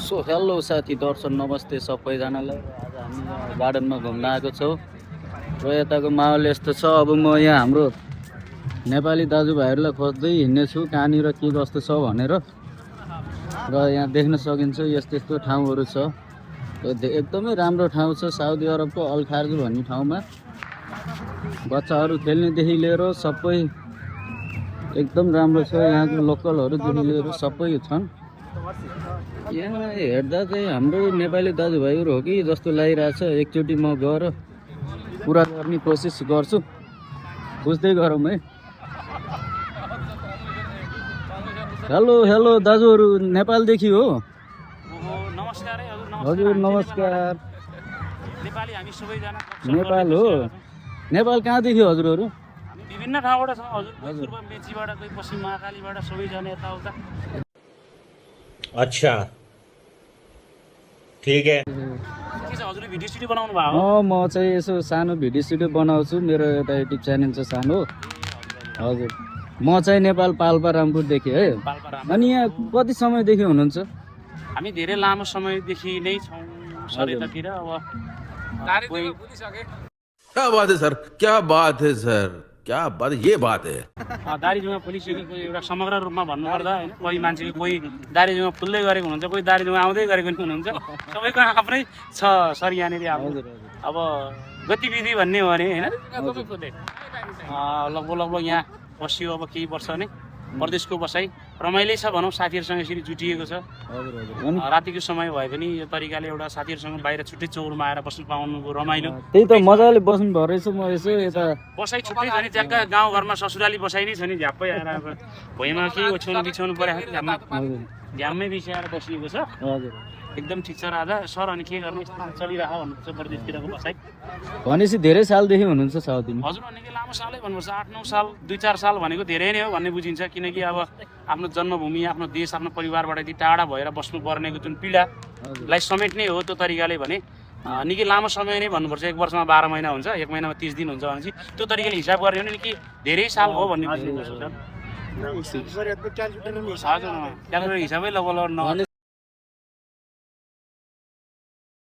So hello साथी दर्शन नमस्ते सबैजनालाई। आज हामी यहाँ गार्डनमा घुम्न आएको छौँ र यताको माहौल यस्तो छ। अब म यहाँ हाम्रो नेपाली दाजुभाइहरूलाई खोज्दै हिँड्ने छु कहाँनिर के कस्तो छ भनेर। र यहाँ देख्न सकिन्छ यस्तो यस्तो ठाउँहरू छ। एकदमै राम्रो ठाउँ छ। साउदी अरबको अल खार्ज भन्ने ठाउँमा बच्चाहरू खेल्नेदेखि लिएर सबै एकदम राम्रो छ। यहाँको लोकलहरूदेखि लिएर सबै छन्। यहाँ हेर्दा चाहिँ हाम्रो नेपाली दाजुभाइहरू हो कि जस्तो लागिरहेछ। एकचोटि म गएर कुरा गर्ने कोसिस गर्छु, बुझ्दै गरौँ है। हेलो हेलो दाजुहरू नेपालदेखि हो? नमस्कार है हजुर नमस्कार। नेपाली हामी सबैजना नेपाल हो? नेपाल कहाँदेखि हजुरहरू? हामी विभिन्न ठाउँबाट छौँ हजुर। पूर्व मेचीबाट, कोही पश्चिम महाकालीबाट, सबैजना यताउता। अच्छा ठीक है। के छ हजुरले भिडियो सिडियो बनाउनु भएको हो? म चाहिँ यसो सानो भिडियो सिडियो बनाउँछु। मेरो एउटा युट्युब च्यानल छ सानो। हजुर म चाहिँ नेपाल पाल्पा रामपुरदेखि है। पाल्पारामा। अनि यहाँ कति समयदेखि हुनुहुन्छ? हामी धेरै लामो समयदेखि नै छौँ सर यतातिर। अब कोही क्या बात है सर, क्या बात है सर, क्या बात, ये बात है। दारीजुमा पुलिसको एउटा समग्र रूपमा भन्नुपर्दा होइन, कोही मान्छेको कोही दारीजुमा फुल्दै गरेको हुनुहुन्छ, कोही दारीजुमा आउँदै गरेको पनि हुनुहुन्छ। सबैको आफ्नै छ सर यहाँनिर। अब गतिविधि भन्ने हो भने होइन, लगभग लगभग यहाँ बसियो अब केही वर्ष नै। परदेशको बसाइ रमाइलै छ भनौँ, साथीहरूसँग यसरी जुटिएको छ। रातिको समय भए पनि यो तरिकाले एउटा साथीहरूसँग बाहिर छुट्टै चौरमा आएर बस्नु पाउनुको रमाइलो। त्यही त मजाले बस्नु भयो रहेछ। म यसो यता बसाइ छुट्टै छ नि, ट्याक्क गाउँघरमा ससुराली बसाइ नै छ नि। झ्याप्पै आएर अब भुइँमा केही ओछ्याउनु बिछाउनु पऱ्यो, झ्याम्मै बिछाएर बसिएको छ। हजुर एकदम ठिक छ राजा सर। अनि के गर्नु, चलिरह भन्नुहुन्छ परदेशतिरको बसाइ। भनेपछि धेरै सालदेखि हुनुहुन्छ साउदीमा? हजुर निकै लामो सालै भन्नुपर्छ, 8-9 साल, 2-4 साल भनेको धेरै नै हो भन्ने बुझिन्छ। किनकि अब आफ्नो जन्मभूमि, आफ्नो देश, आफ्नो परिवारबाट यति टाढा भएर बस्नु पर्नेको जुन पीडालाई समेट्ने हो त्यो तरिकाले भने निकै लामो समय नै भन्नुपर्छ। 1 वर्षमा 12 महिना हुन्छ, 1 महिनामा 30 दिन हुन्छ भनेपछि त्यो तरिकाले हिसाब गर्ने हो भने निकै धेरै साल हो भन्ने बुझिन्छ सर। हजुर क्यालेन्डर हिसाबै लगभग